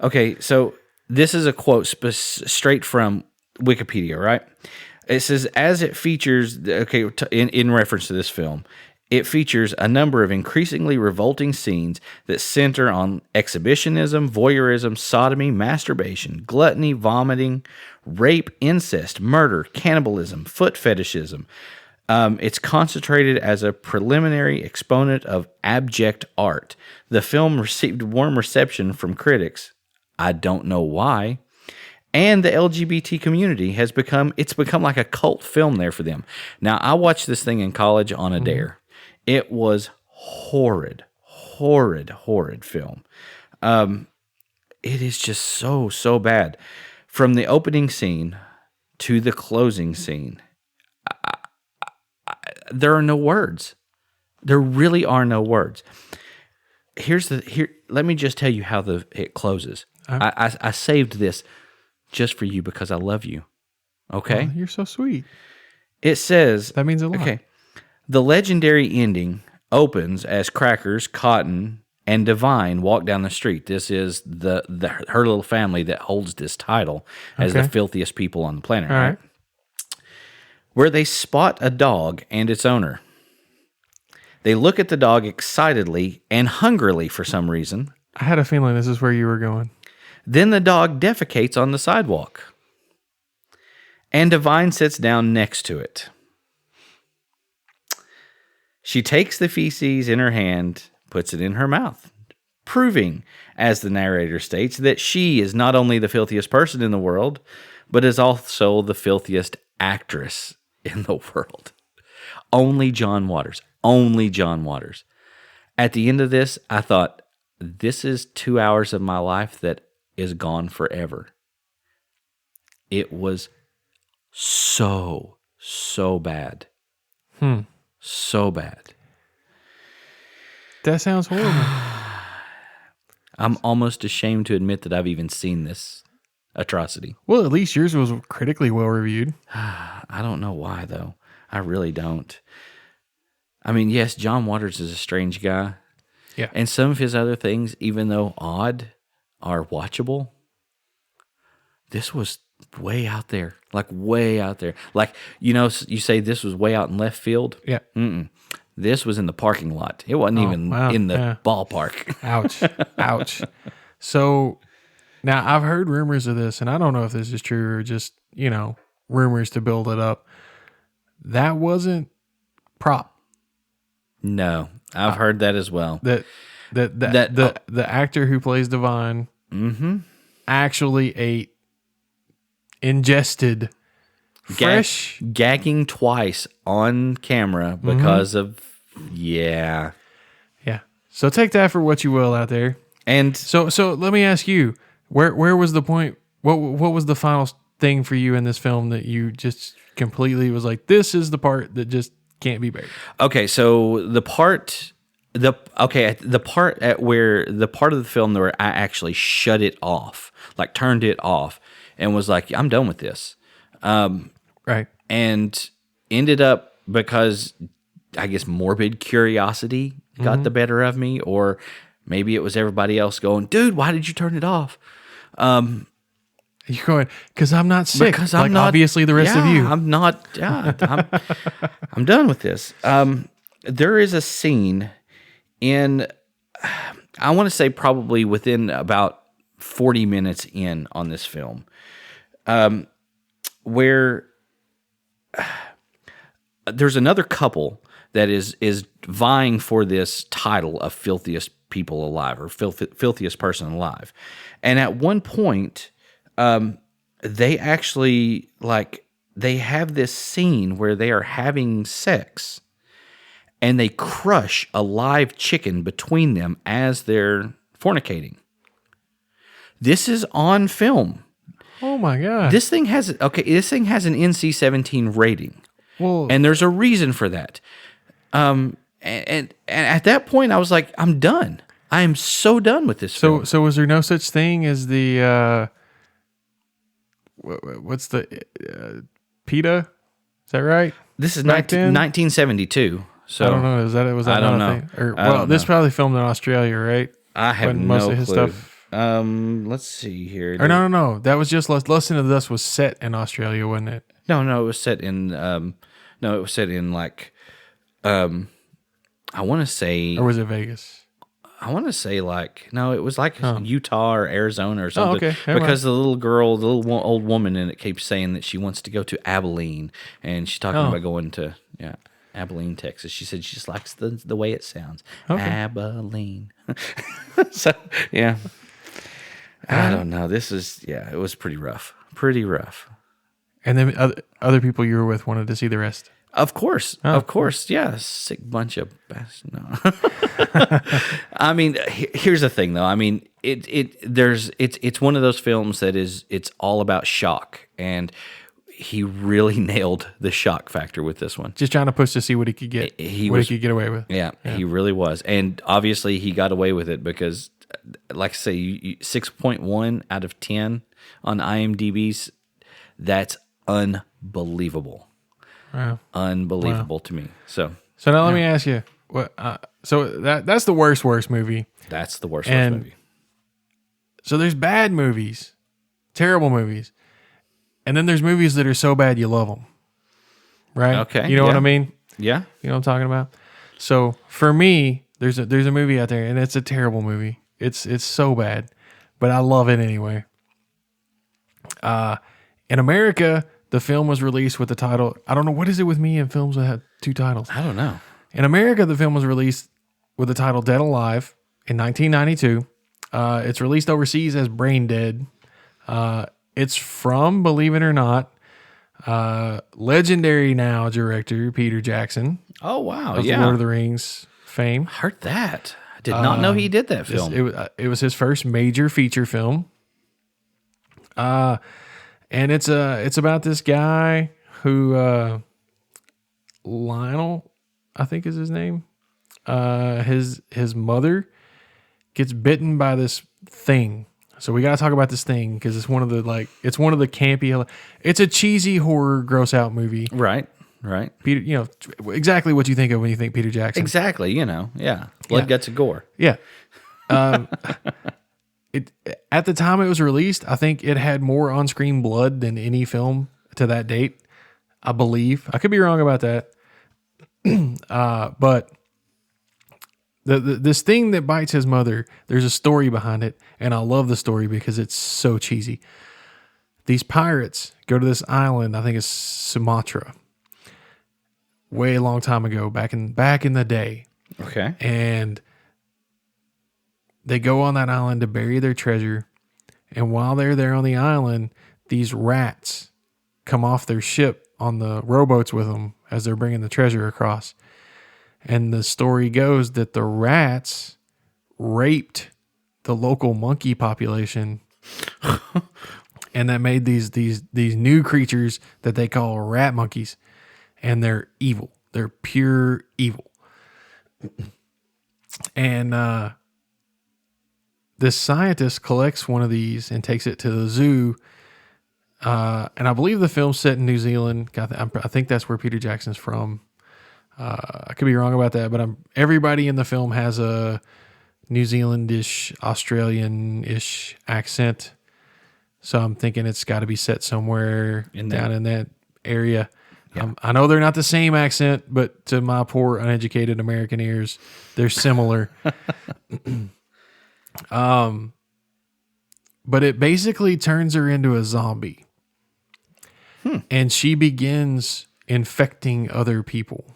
okay, so this is a quote straight from Wikipedia, right? It says, as it features, okay, in reference to this film, it features a number of increasingly revolting scenes that center on exhibitionism, voyeurism, sodomy, masturbation, gluttony, vomiting, rape, incest, murder, cannibalism, foot fetishism. It's concentrated as a preliminary exponent of abject art. The film received warm reception from critics. I don't know why. And the LGBT community has become like a cult film there for them. Now, I watched this thing in college on a dare. It was horrid film. It is just so bad. From the opening scene to the closing scene, there are no words. There really are no words. Let me just tell you how it closes. I saved this just for you because I love you. Okay? Oh, you're so sweet. It says... That means a lot. Okay. The legendary ending opens as Crackers, Cotton, and Divine walk down the street. This is her little family that holds this title as the filthiest people on the planet. All right. Where they spot a dog and its owner. They look at the dog excitedly and hungrily for some reason. I had a feeling this is where you were going. Then the dog defecates on the sidewalk. And Divine sits down next to it. She takes the feces in her hand, puts it in her mouth, proving, as the narrator states, that she is not only the filthiest person in the world, but is also the filthiest actress in the world. Only John Waters. Only John Waters. At the end of this, I thought, this is 2 hours of my life that is gone forever. It was so bad. So bad. That sounds horrible. I'm almost ashamed to admit that I've even seen this atrocity. Well, at least yours was critically well reviewed. I don't know why, though. I really don't. I mean, yes, John Waters is a strange guy. Yeah. And some of his other things, even though odd, are watchable. This was way out there. Like, way out there. Like, you know, you say this was way out in left field. Yeah. This was in the parking lot. It wasn't even in the ballpark. Ouch. Ouch. So now I've heard rumors of this, and I don't know if this is true or just, you know, rumors to build it up. That wasn't prop. No, I've heard that as well. The actor who plays Devon actually ingested fresh gagging twice on camera because of Yeah. So take that for what you will out there. And so let me ask you, where was the point? What was the final thing for you in this film that you just completely was like, this is the part that just can't be buried? Okay, so the part of the film where I actually shut it off, like turned it off, and was like, I'm done with this. Right. And ended up, because I guess morbid curiosity got the better of me, or maybe it was everybody else going, dude, why did you turn it off? You're going, because I'm not sick. Because I'm not, obviously the rest of you. I'm not. Yeah, I'm done with this. There is a scene in, I want to say probably within about 40 minutes in on this film, where there's another couple that is vying for this title of filthiest people alive, or filthiest person alive. And at one point, they actually, they have this scene where they are having sex, and they crush a live chicken between them as they're fornicating. This is on film. Oh my God. This thing has an NC-17 rating. Well, and there's a reason for that. And at that point, I was like, I'm done. I am so done with this film. So was there no such thing as the what's the PETA? Is that right? This is 1972. So I don't know. Was that I don't not a know. thing? Or, this probably filmed in Australia, right? I have when no most of his clue. stuff. Let's see here. Or no. That was just Less Than Us was set in Australia, wasn't it? No, it was set in. It was set in I want to say. Or was it Vegas? I want to say it was Utah or Arizona or something. Oh, okay. Because the little girl, the little old woman in it keeps saying that she wants to go to Abilene, and she's talking about going to Abilene, Texas. She said she just likes the way it sounds. Okay. Abilene. So, yeah. I don't know. This is, it was pretty rough. Pretty rough. And then other people you were with wanted to see the rest. Of course. Yeah. Sick bunch of bastards. No. I mean, here's the thing though. I mean, it's one of those films that it's all about shock, and he really nailed the shock factor with this one. Just trying to push to see what he could get. He could get away with. Yeah, he really was. And obviously he got away with it because, like I say, 6.1 out of 10 on IMDb's, that's unbelievable. Wow. Unbelievable to me. So now let me ask you, what? So that's the worst movie. That's the worst movie. So there's bad movies, terrible movies, and then there's movies that are so bad you love them, right? Okay, you know what I mean? Yeah, you know what I'm talking about. So for me, there's a movie out there, and it's a terrible movie. It's so bad, but I love it anyway. In America, the film was released with the title. I don't know, what is it with me and films that have two titles? I don't know. In America, the film was released with the title Dead Alive in 1992. It's released overseas as Brain Dead. It's from, believe it or not, legendary now director Peter Jackson Oh wow, of the yeah, Lord of the Rings fame. heard that. I did not know he did that film. It was his first major feature film. And it's about this guy who Lionel, I think is his name. His mother gets bitten by this thing. So we got to talk about this thing because it's one of the campy. It's a cheesy horror, gross out movie. Right. Peter, exactly what you think of when you think Peter Jackson. Exactly. Yeah. Blood, guts, and gore. Yeah. It at the time it was released, I think it had more on-screen blood than any film to that date. I believe. I could be wrong about that. But this thing that bites his mother, there's a story behind it, and I love the story because it's so cheesy. These pirates go to this island, I think it's Sumatra, way long time ago, back in the day. Okay. And they go on that island to bury their treasure. And while they're there on the island, these rats come off their ship on the rowboats with them as they're bringing the treasure across. And the story goes that the rats raped the local monkey population, and that made these new creatures that they call rat monkeys, and they're evil. They're pure evil. And this scientist collects one of these and takes it to the zoo. And I believe the film's set in New Zealand. I think that's where Peter Jackson's from. I could be wrong about that, but everybody in the film has a New Zealandish, Australian-ish accent. So I'm thinking it's got to be set somewhere down in that area. Yeah. I know they're not the same accent, but to my poor, uneducated American ears, they're similar. But it basically turns her into a zombie. And she begins infecting other people.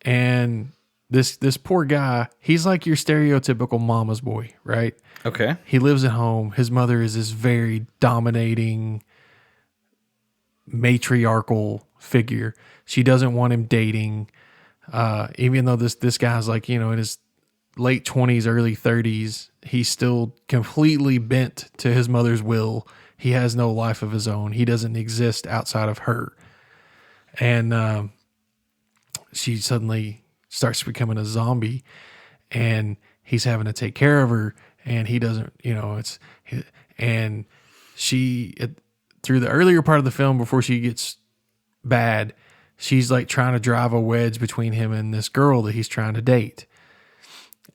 And this poor guy, he's like your stereotypical mama's boy, right? Okay. He lives at home. His mother is this very dominating, matriarchal figure. She doesn't want him dating. Even though this guy's like, in his late 20s, early 30s, he's still completely bent to his mother's will. He has no life of his own. He doesn't exist outside of her. And she suddenly starts becoming a zombie, and he's having to take care of her, and he doesn't, and she, through the earlier part of the film, before she gets bad, she's like trying to drive a wedge between him and this girl that he's trying to date.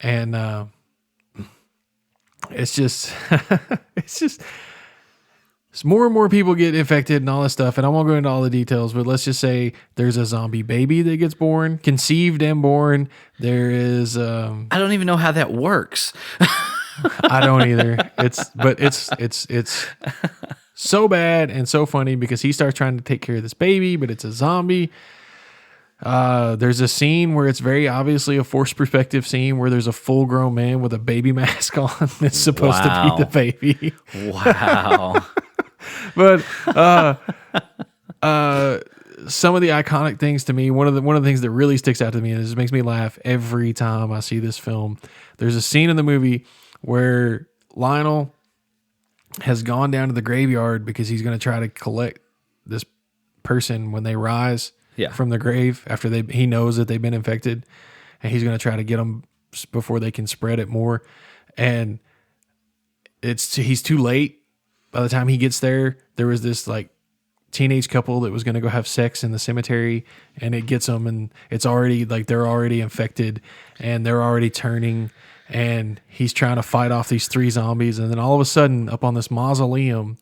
And it's just more and more people get infected and all this stuff. And I won't go into all the details, but let's just say there's a zombie baby that gets born, conceived and born. There is, I don't even know how that works. I don't either. It's so bad and so funny because he starts trying to take care of this baby, but it's a zombie. There's a scene where it's very obviously a forced perspective scene where there's a full grown man with a baby mask on that's supposed to be the baby. Wow. But some of the iconic things to me, one of the things that really sticks out to me, and it just makes me laugh every time I see this film. There's a scene in the movie where Lionel has gone down to the graveyard because he's going to try to collect this person when they rise from the grave after he knows that they've been infected, and he's going to try to get them before they can spread it more. And he's too late. By the time he gets there, there was this like teenage couple that was going to go have sex in the cemetery, and it gets them, and it's already like they're already infected and they're already turning, and he's trying to fight off these 3 zombies. And then all of a sudden, up on this mausoleum,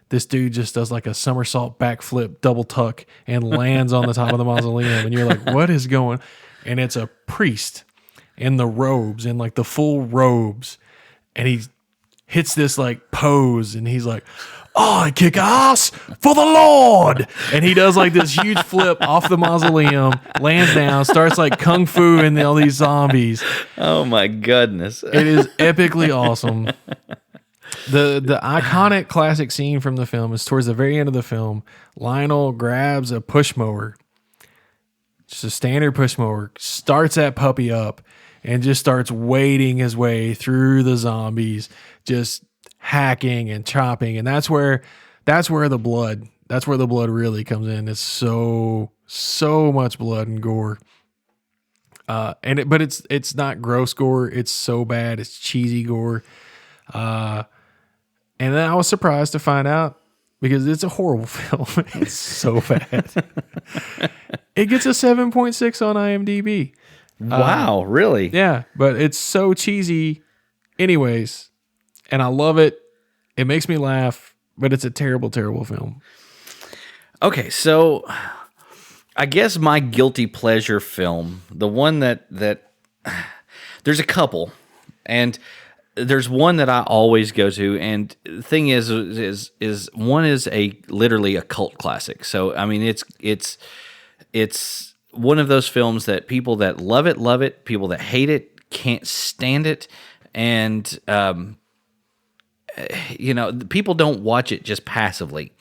this dude just does like a somersault backflip double tuck and lands on the top of the mausoleum. And you're like, what is going? And it's a priest in the robes, in like the full robes. And he hits this like pose, and he's like, I kick ass for the Lord. And he does like this huge flip off the mausoleum, lands down, starts like kung fu and all these zombies. Oh my goodness. It is epically awesome. The iconic classic scene from the film is towards the very end of the film. Lionel grabs a push mower, just a standard push mower, starts that puppy up, and just starts wading his way through the zombies, just hacking and chopping. And that's where the blood really comes in. It's so much blood and gore. But it's not gross gore. It's so bad. It's cheesy gore. And then I was surprised to find out, because it's a horrible film. It's so bad. It gets a 7.6 on IMDb. Wow, really? Yeah, but it's so cheesy anyways. And I love it. It makes me laugh, but it's a terrible, terrible film. Okay, so I guess my guilty pleasure film, the one that there's a couple, and there's one that I always go to, and the thing is one is literally a cult classic. So I mean, it's one of those films that people that love it, people that hate it can't stand it, and people don't watch it just passively,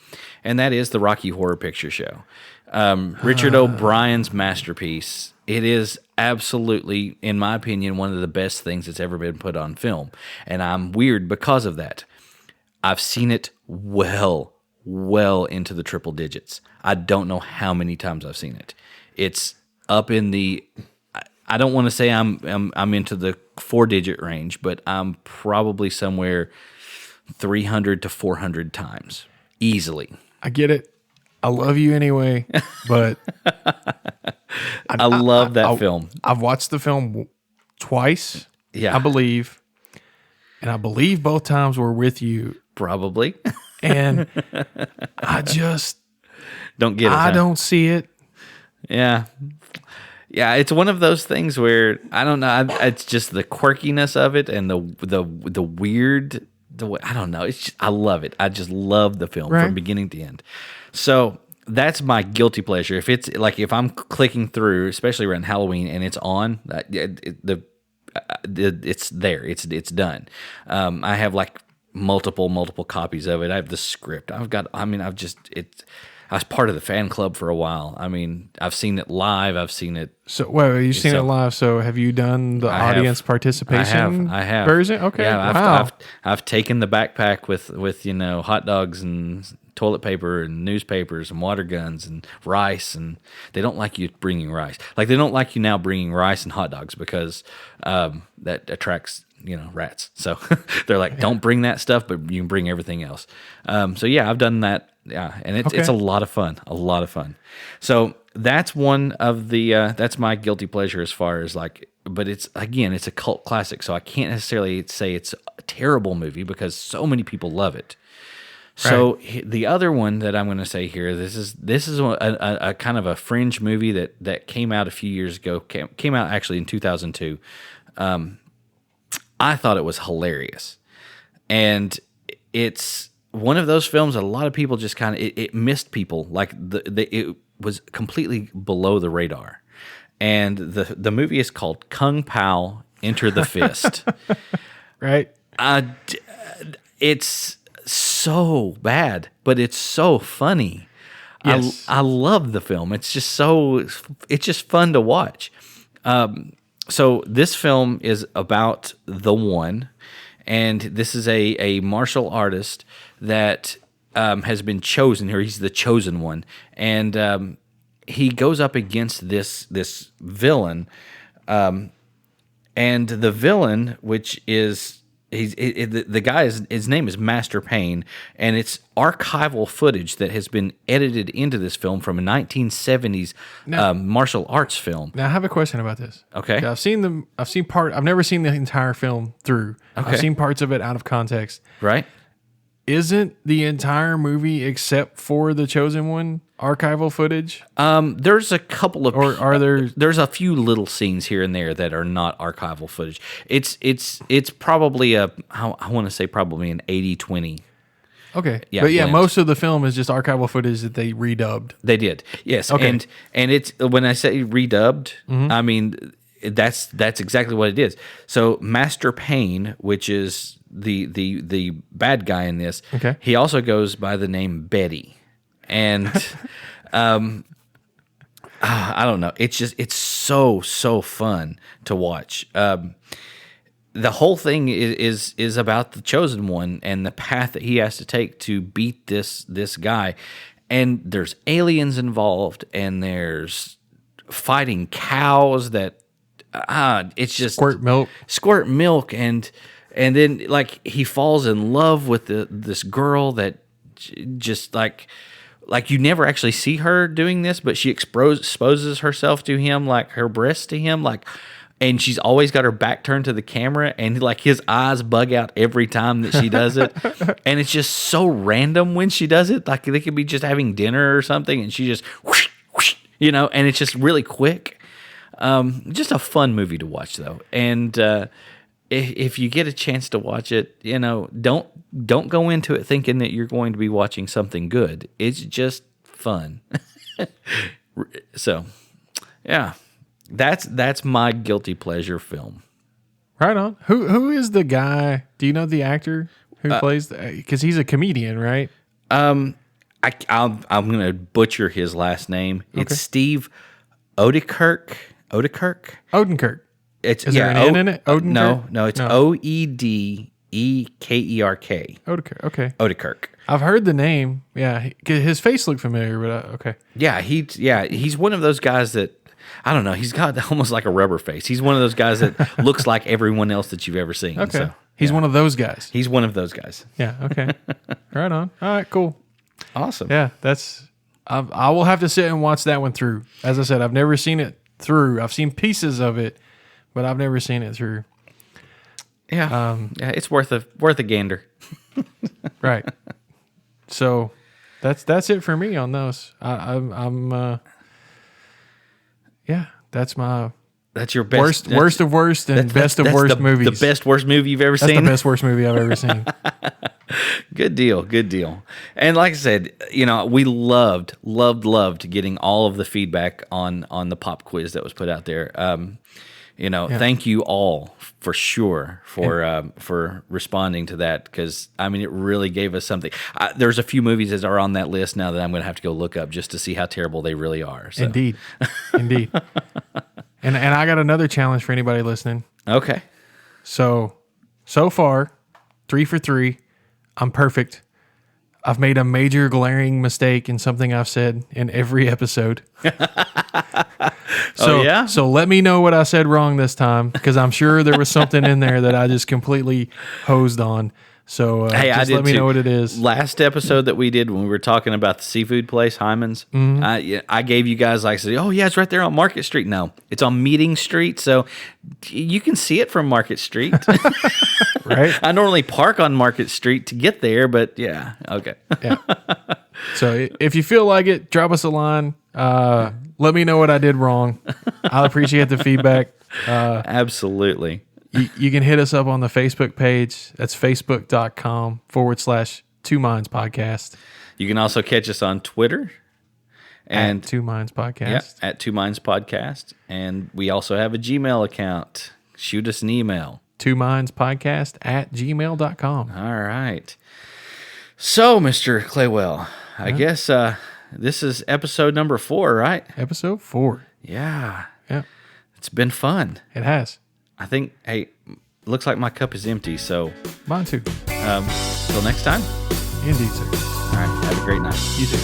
and that is the Rocky Horror Picture Show. Richard O'Brien's masterpiece. It is absolutely, in my opinion, one of the best things that's ever been put on film. And I'm weird because of that. I've seen it well into the triple digits. I don't know how many times I've seen it. It's up in the, I don't want to say I'm into the 4-digit range, but I'm probably somewhere 300 to 400 times easily. I get it. I love you anyway, but I love that film. I've watched the film twice, yeah, I believe, and I believe both times were with you, probably. And I just don't get it. I don't see it. Yeah, it's one of those things where I don't know. It's just the quirkiness of it and the weird. I don't know. It's just, I love it. I just love the film from beginning to end. So that's my guilty pleasure. If it's like if I'm clicking through, especially around Halloween, and it's on, it's there. It's done. I have like multiple copies of it. I have the script. I was part of the fan club for a while. I mean, I've seen it live. I've seen it. So, wait, you've seen it live. So, have you done the audience participation? I have version. Okay, yeah, wow. I've taken the backpack with hot dogs and toilet paper and newspapers and water guns and rice, and they don't like you bringing rice. Like they don't like you now bringing rice and hot dogs because that attracts rats. So they're like, don't bring that stuff, but you can bring everything else. So yeah, I've done that. Yeah, and it's a lot of fun. So that's one of the that's my guilty pleasure as far as like, but it's a cult classic, so I can't necessarily say it's a terrible movie because so many people love it. So the other one that I'm going to say here, this is a kind of a fringe movie that came out a few years ago. Came out actually in 2002. I thought it was hilarious, and it's one of those films that a lot of people just kind of it missed people. Like it was completely below the radar, and the movie is called Kung Pao Enter the Fist. Right? It's so bad, but it's so funny. Yes. I love the film. It's just fun to watch. So this film is about the One, and this is a martial artist that has been chosen here. He's the chosen one, and he goes up against this villain, and the villain, which is the guy his name is Master Payne, and it's archival footage that has been edited into this film from a 1970s martial arts film. Now I have a question about this. Okay, I've seen I've never seen the entire film through. Okay. I've seen parts of it out of context. Right? Isn't the entire movie except for the chosen one archival footage? There's a couple of, or are there? There's a few little scenes here and there that are not archival footage. It's probably I want to say probably an 80-20. Okay. Yeah, But yeah, blend. most of the film is just archival footage that they redubbed. They did, yes. Okay. And it's when I say redubbed, I mean that's exactly what it is. So Master Payne, which is the bad guy in this, Okay. he also goes by the name Betty, and I don't know. It's so fun to watch. The whole thing is about the chosen one and the path that he has to take to beat this guy. And there's aliens involved, and there's fighting cows that it's just squirt milk, and then like he falls in love with this girl that just like you never actually see her doing this, but she exposes herself to him, like her breasts to him, like. And she's always got her back turned to the camera, and like his eyes bug out every time that she does it. And it's just so random when she does it. Like they could be just having dinner or something, and she just, whoosh, whoosh, and it's just really quick. Just a fun movie to watch, though. And if you get a chance to watch it, don't go into it thinking that you're going to be watching something good. It's just fun. So, yeah. That's my guilty pleasure film. Right on. Who is the guy? Do you know the actor who plays? Because he's a comedian, right? I'm gonna butcher his last name. It's Steve Oedekerk. Odenkirk. Is there an N in it? Odenkirk? No. It's Oedekerk. Odenkirk. Okay. Oedekerk. I've heard the name. Yeah, his face looked familiar, but okay. Yeah, he's one of those guys that. I don't know. He's got almost like a rubber face. He's one of those guys that looks like everyone else that you've ever seen. Okay. So, He's one of those guys. He's one of those guys. Yeah. Okay. Right on. All right. Cool. Awesome. Yeah. I will have to sit and watch that one through. As I said, I've never seen it through. I've seen pieces of it, but I've never seen it through. Yeah. It's worth a gander. Right. So that's it for me on those. I'm yeah, that's your best worst of worst and best of worst movies. The best worst movie you've ever That's seen. the best worst movie I've ever seen. Good deal. And like I said, we loved getting all of the feedback on the pop quiz that was put out there. Thank you all for sure for responding to that, because I mean it really gave us something. There's a few movies that are on that list now that I'm going to have to go look up just to see how terrible they really are. So. Indeed. And I got another challenge for anybody listening. Okay. So far, 3 for 3. I'm perfect. I've made a major glaring mistake in something I've said in every episode. So let me know what I said wrong this time, because I'm sure there was something in there that I just completely hosed on. So just let me know what it is. Last episode that we did when we were talking about the seafood place, Hyman's, I gave you guys like, oh yeah, it's right there on Market Street. No, it's on Meeting Street, so you can see it from Market Street. Right. I normally park on Market Street to get there, but yeah, okay. Yeah. So if you feel like it, drop us a line. Let me know what I did wrong. I'll appreciate the feedback. Absolutely. You can hit us up on the Facebook page. That's facebook.com/Two Minds Podcast. You can also catch us on Twitter. And at Two Minds Podcast. Yeah, at Two Minds Podcast. And we also have a Gmail account. Shoot us an email. twomindspodcast@gmail.com. All right. So, Mr. Claywell, I guess this is episode number 4, right? Episode 4. Yeah. Yeah. It's been fun. It has. I think, looks like my cup is empty, so. Mine too. Till next time. Indeed, sir. All right. Have a great night. You too.